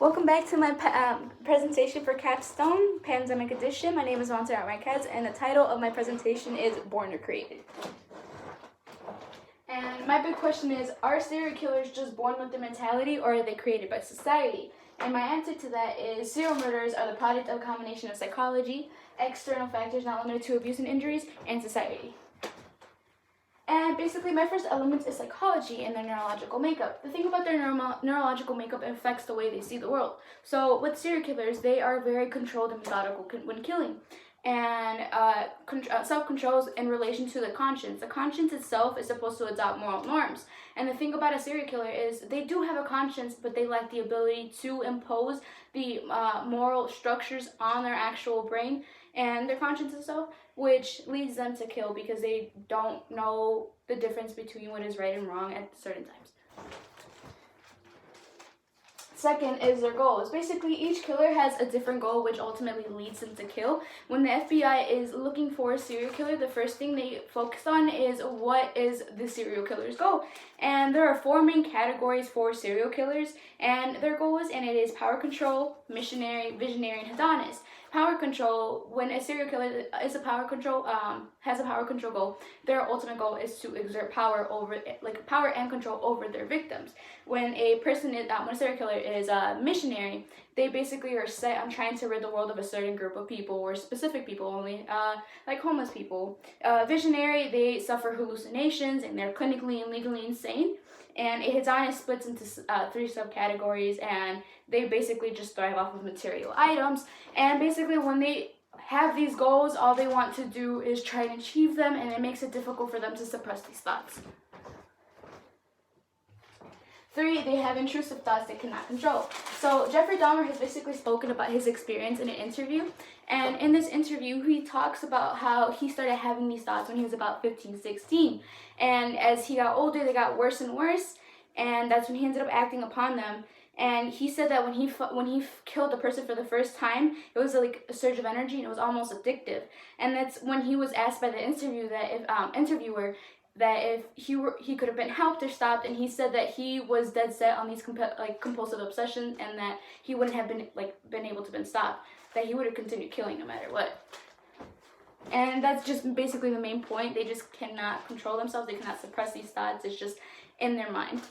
Welcome back to my presentation for Capstone, Pandemic Edition. My name is Marquez, and the title of my presentation is Born or Created. And my big question is, are serial killers just born with the mentality, or are they created by society? And my answer to that is serial murderers are the product of a combination of psychology, external factors not limited to abuse and injuries, and society. And basically, my first element is psychology and their neurological makeup. The thing about their neurological makeup affects the way they see the world. So with serial killers, they are very controlled and methodical when killing. And self-control is in relation to the conscience. The conscience itself is supposed to adopt moral norms. And the thing about a serial killer is they do have a conscience, but they lack the ability to impose the moral structures on their actual brain and their conscience itself, which leads them to kill because they don't know the difference between what is right and wrong at certain times. Second is their goals. Basically, each killer has a different goal, which ultimately leads them to kill. When the FBI is looking for a serial killer, the first thing they focus on is what is the serial killer's goal. And there are four main categories for serial killers, and their goals, and it is power control, missionary, visionary, and hedonist. Power control, when a serial killer is a power control, has a power control goal, their ultimate goal is to exert power over, power and control over their victims. When a person is, when a serial killer is a missionary, they basically are set on trying to rid the world of a certain group of people or specific people only, like homeless people. Visionary, they suffer hallucinations and they're clinically and legally insane. And a hedonist splits into three subcategories, and they basically just thrive off of material items. And basically, when they have these goals, all they want to do is try and achieve them, and it makes it difficult for them to suppress these thoughts. 3, they have intrusive thoughts they cannot control. So Jeffrey Dahmer has basically spoken about his experience in an interview. And in this interview, he talks about how he started having these thoughts when he was about 15, 16. And as he got older, they got worse and worse. And that's when he ended up acting upon them. And he said that when he killed a person for the first time, it was like a surge of energy, and it was almost addictive. And that's when he was asked by the interviewer that if he could have been helped or stopped, and he said that he was dead set on these compulsive obsessions, and that he wouldn't have been able to been stopped, that he would have continued killing no matter what. And that's just basically the main point. They just cannot control themselves. They cannot suppress these thoughts. It's just in their mind.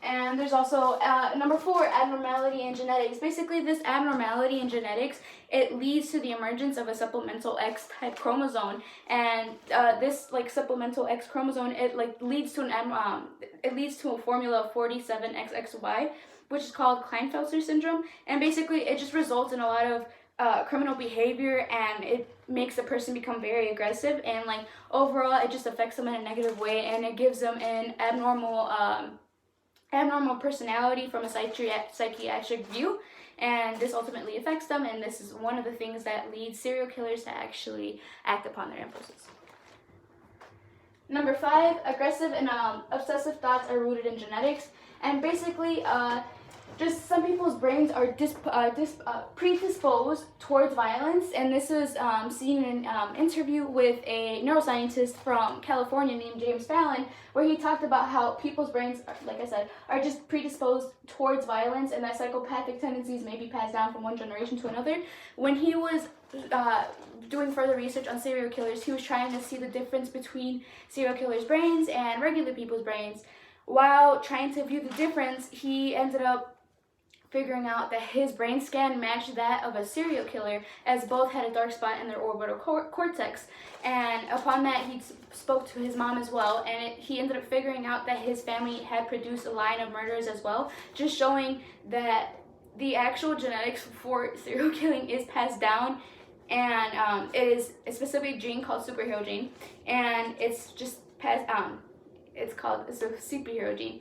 And there's also number 4, abnormality in genetics. Basically, this abnormality in genetics, it leads to the emergence of a supplemental X-type chromosome, and this supplemental X chromosome, it leads to a formula of 47XXY, which is called Klinefelter syndrome. And basically, it just results in a lot of criminal behavior, and it makes the person become very aggressive, and overall, it just affects them in a negative way, and it gives them an abnormal personality from a psychiatric view, and this ultimately affects them, and this is one of the things that leads serial killers to actually act upon their impulses. Number 5, aggressive and obsessive thoughts are rooted in genetics, and basically just some people's brains are predisposed towards violence, and this is seen in an interview with a neuroscientist from California named James Fallon, where he talked about how people's brains, like I said, are just predisposed towards violence, and that psychopathic tendencies may be passed down from one generation to another. When he was doing further research on serial killers, he was trying to see the difference between serial killers' brains and regular people's brains. While trying to view the difference, he ended up figuring out that his brain scan matched that of a serial killer, as both had a dark spot in their orbital cortex. And upon that, he spoke to his mom as well, and he ended up figuring out that his family had produced a line of murders as well, just showing that the actual genetics for serial killing is passed down, and it is a specific gene called superhero gene, and it's just passed. It's a superhero gene,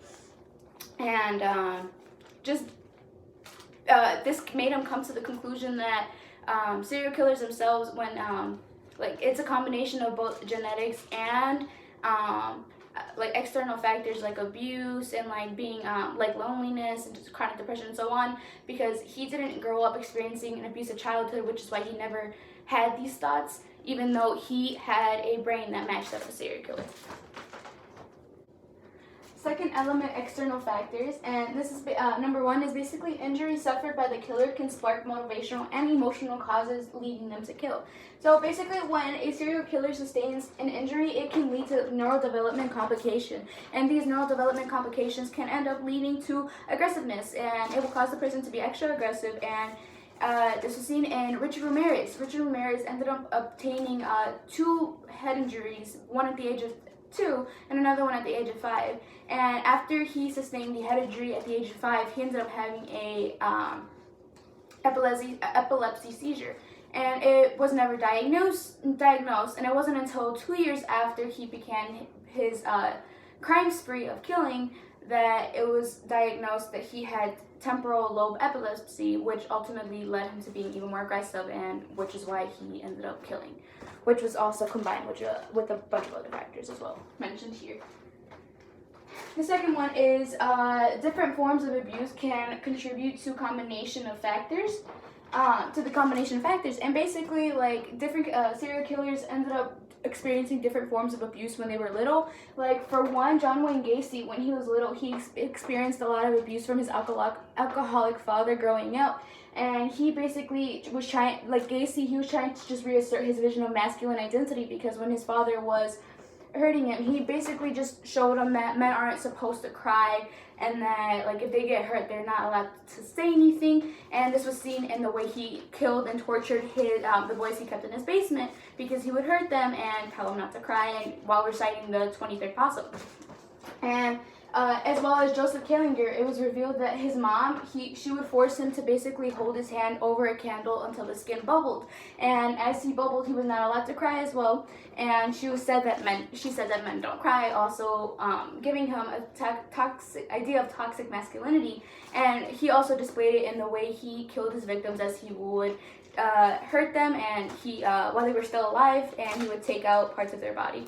and this made him come to the conclusion that serial killers themselves, when it's a combination of both genetics and external factors like abuse and being loneliness and just chronic depression and so on, because he didn't grow up experiencing an abusive childhood, which is why he never had these thoughts, even though he had a brain that matched that of a serial killer. Second element, external factors, and this is number one is basically injury suffered by the killer can spark motivational and emotional causes leading them to kill. So basically, when a serial killer sustains an injury, it can lead to neurodevelopment complication, and these neurodevelopment complications can end up leading to aggressiveness, and it will cause the person to be extra aggressive. And this was seen in Richard Ramirez. Richard Ramirez ended up obtaining 2 head injuries, one at the age of 2 and another one at the age of 5. And after he sustained the head injury at the age of 5, he ended up having a epilepsy seizure. And it was never diagnosed, and it wasn't until 2 years after he began his crime spree of killing that it was diagnosed that he had temporal lobe epilepsy, which ultimately led him to being even more aggressive, and which is why he ended up killing, which was also combined with a bunch of other factors as well mentioned here. The second one is different forms of abuse can contribute to combination of factors. And basically, like, different serial killers ended up experiencing different forms of abuse when they were little. Like, for one, John Wayne Gacy, when he was little, he experienced a lot of abuse from his alcoholic father growing up, and he basically was trying, like Gacy, he was trying to just reassert his vision of masculine identity, because when his father was hurting him, he basically just showed him that men aren't supposed to cry, and that, like, if they get hurt, they're not allowed to say anything. And this was seen in the way he killed and tortured the boys he kept in his basement, because he would hurt them and tell them not to cry, and while reciting the 23rd Paso. And as well as Joseph Kallinger, it was revealed that his mom, she would force him to basically hold his hand over a candle until the skin bubbled. And as he bubbled, he was not allowed to cry as well. And she said that men don't cry, also giving him a toxic idea of toxic masculinity. And he also displayed it in the way he killed his victims, as he would hurt them, and while they were still alive, and he would take out parts of their body,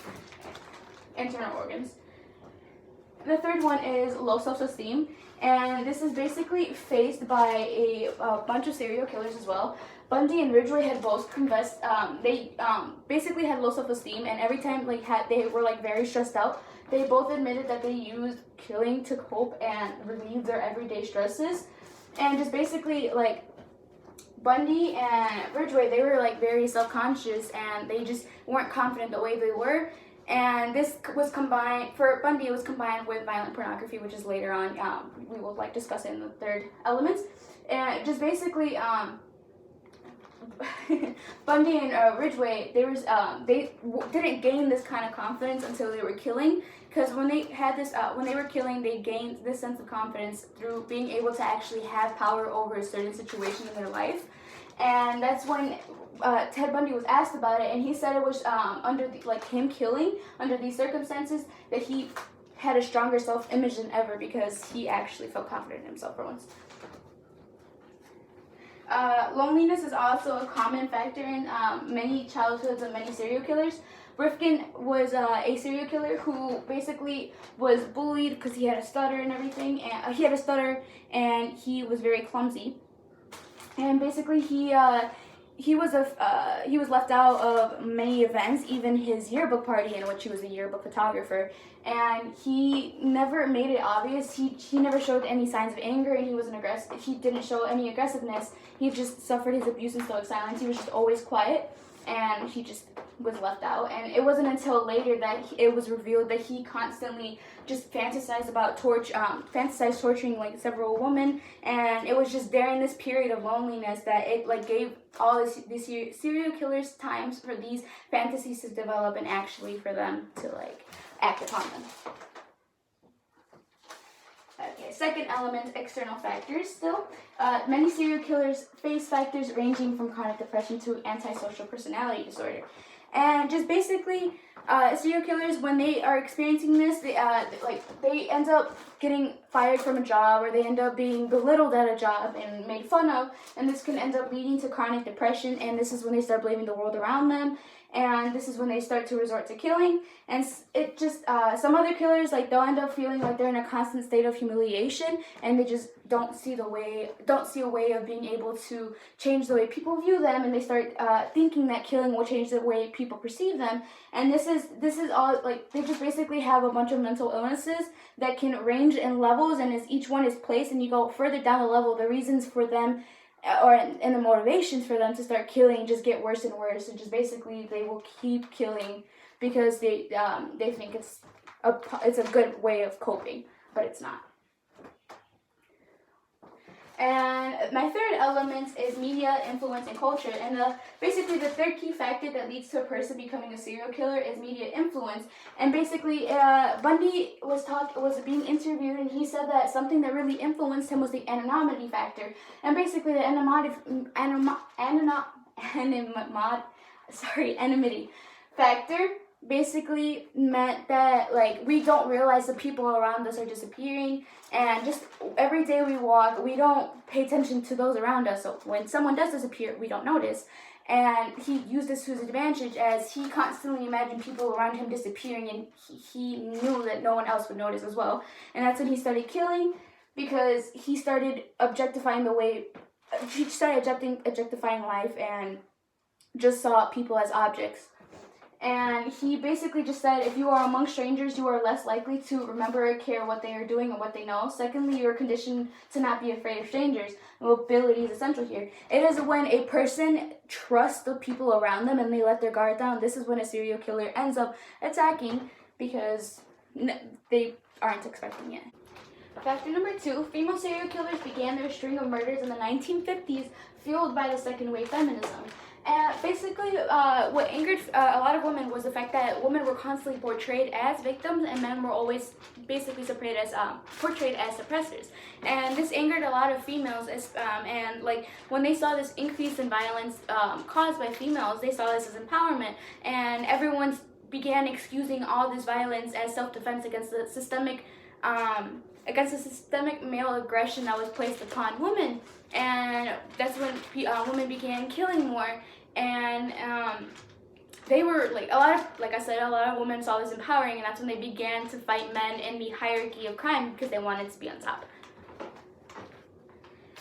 internal organs. The third one is low self-esteem, and this is basically faced by a bunch of serial killers as well. Bundy and Ridgway had both confessed they basically had low self-esteem, and every time they were very stressed out, they both admitted that they used killing to cope and relieve their everyday stresses. And just basically, Bundy and Ridgway, they were very self-conscious, and they just weren't confident the way they were. And this was combined, for Bundy, it was combined with violent pornography, which is later on, we will discuss it in the third elements. And just basically, Bundy and Ridgway, they didn't gain this kind of confidence until they were killing, because when they had this, when they were killing, they gained this sense of confidence through being able to actually have power over a certain situation in their life. And that's when Ted Bundy was asked about it, and he said it was under him killing under these circumstances that he had a stronger self-image than ever, because he actually felt confident in himself for once. Loneliness is also a common factor in many childhoods of many serial killers. Rifkin was a serial killer who basically was bullied because he had a stutter and everything, and he was very clumsy. And basically, he was left out of many events, even his yearbook party, in which he was a yearbook photographer. And he never made it obvious. He never showed any signs of anger, and he didn't show any aggressiveness. He just suffered his abuse in stoic silence. He was just always quiet, and he just was left out. And it wasn't until later that it was revealed that he constantly just fantasized torturing several women, and it was just during this period of loneliness that it gave all these serial killers times for these fantasies to develop and actually for them to act upon them. Okay, second element, external factors still. Many serial killers face factors ranging from chronic depression to antisocial personality disorder. And just basically, serial killers, when they are experiencing this, they end up getting fired from a job, or they end up being belittled at a job and made fun of, and this can end up leading to chronic depression, and this is when they start blaming the world around them. and this is when they start to resort to killing. And it just some other killers, like, they'll end up feeling like they're in a constant state of humiliation, and they just don't see a way of being able to change the way people view them, and they start thinking that killing will change the way people perceive them. And this is all, like, they just basically have a bunch of mental illnesses that can range in levels, and as each one is placed and you go further down the level, the reasons for them and the motivations for them to start killing just get worse and worse, and just basically they will keep killing because they think it's a good way of coping, but it's not. And my third element is media, influence, and culture. And basically the third key factor that leads to a person becoming a serial killer is media influence. And basically Bundy was being interviewed, and he said that something that really influenced him was the anonymity factor. And basically the anonymity factor basically meant that, like, we don't realize the people around us are disappearing, and just every day we walk, we don't pay attention to those around us. So when someone does disappear, we don't notice. And he used this to his advantage, as he constantly imagined people around him disappearing, and he knew that no one else would notice as well. And that's when he started killing, because he started objectifying life and just saw people as objects. And he basically just said, if you are among strangers, you are less likely to remember or care what they are doing or what they know. Secondly, you are conditioned to not be afraid of strangers. Mobility is essential here. It is when a person trusts the people around them and they let their guard down. This is when a serial killer ends up attacking, because they aren't expecting it. Factor number 2, female serial killers began their string of murders in the 1950s, fueled by the second wave feminism. And basically, what angered a lot of women was the fact that women were constantly portrayed as victims, and men were always basically portrayed as suppressors. And this angered a lot of females, and like when they saw this increase in violence caused by females, they saw this as empowerment, and everyone began excusing all this violence as self-defense against the systemic male aggression that was placed upon women. And that's when women began killing more. And they were like a lot of women saw this empowering, and that's when they began to fight men in the hierarchy of crime, because they wanted to be on top.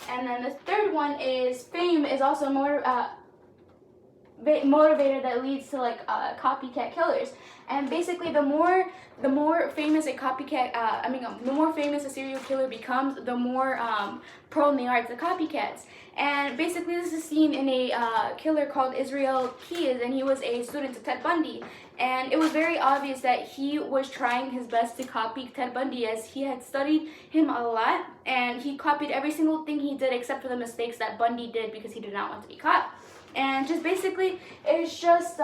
And then the third one is fame is also more motivator that leads to copycat killers. And basically the more famous a serial killer becomes, the more prone they are to copycats. And basically this is seen in a killer called Israel Keyes, and he was a student of Ted Bundy. And it was very obvious that he was trying his best to copy Ted Bundy, as he had studied him a lot, and he copied every single thing he did except for the mistakes that Bundy did, because he did not want to be caught. And just basically, it's just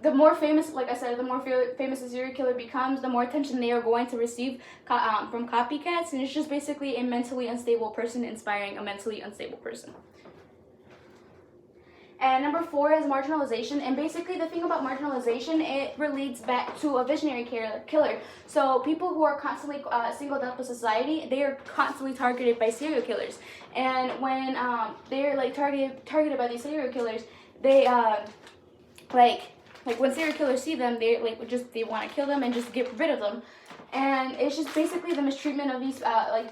the more famous, like I said, the more famous a serial killer becomes, the more attention they are going to receive from copycats. And it's just basically a mentally unstable person inspiring a mentally unstable person. And number 4 is marginalization. And basically the thing about marginalization, it relates back to a visionary killer. So people who are constantly singled out by society, they are constantly targeted by serial killers. And when they're targeted by these serial killers, they when serial killers see them, they want to kill them and just get rid of them. And it's just basically the mistreatment of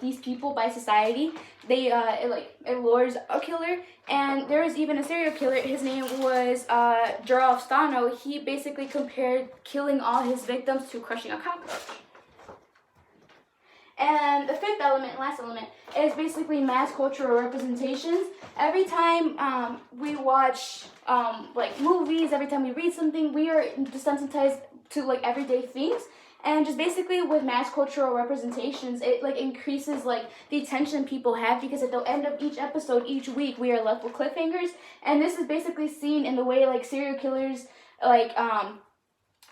these people by society. It lures a killer. And there was even a serial killer. His name was Gerald Stano. He basically compared killing all his victims to crushing a cockroach. And the fifth element, last element, is basically mass cultural representations. Every time we watch movies, every time we read something, we are desensitized to everyday things. And just basically with mass cultural representations, it increases the attention people have, because at the end of each episode, each week, we are left with cliffhangers. And this is basically seen in the way serial killers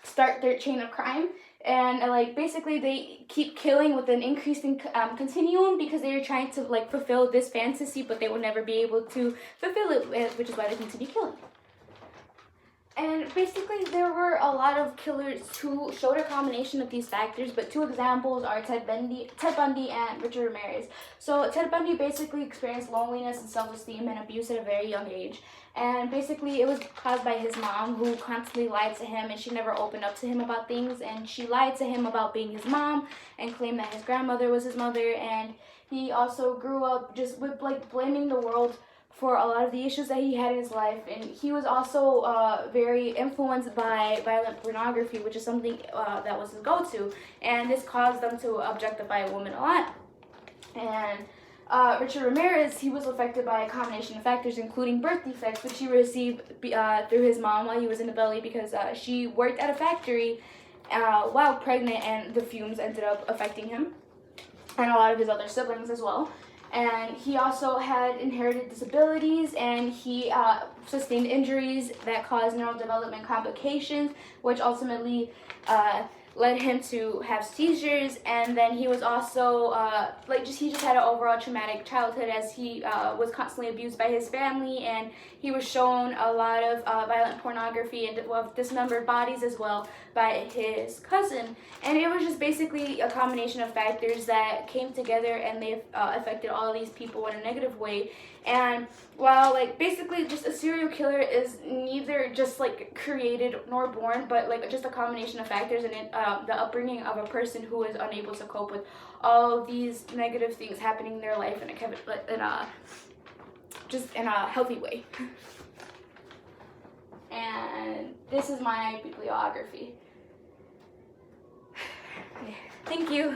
start their chain of crime. And basically they keep killing with an increasing continuum, because they are trying to fulfill this fantasy, but they will never be able to fulfill it, which is why they continue killing. And basically, there were a lot of killers who showed a combination of these factors, but two examples are Ted Bundy and Richard Ramirez. So Ted Bundy basically experienced loneliness and self-esteem and abuse at a very young age. And basically, it was caused by his mom, who constantly lied to him, and she never opened up to him about things. And she lied to him about being his mom and claimed that his grandmother was his mother. And he also grew up just with like blaming the world for a lot of the issues that he had in his life. And he was also very influenced by violent pornography, which is something that was his go-to. And this caused them to objectify a woman a lot. And Richard Ramirez, he was affected by a combination of factors, including birth defects, which he received through his mom while he was in the belly, because she worked at a factory while pregnant, and the fumes ended up affecting him and a lot of his other siblings as well. And he also had inherited disabilities, and he sustained injuries that caused neurodevelopment complications, which ultimately led him to have seizures. And then he was also he just had an overall traumatic childhood, as he was constantly abused by his family, and he was shown a lot of violent pornography and dismembered bodies as well by his cousin. And it was just basically a combination of factors that came together, and they affected all of these people in a negative way. And while basically just a serial killer is neither just created nor born, but just a combination of factors, and the upbringing of a person who is unable to cope with all of these negative things happening in their life in a healthy way. And this is my bibliography. Thank you.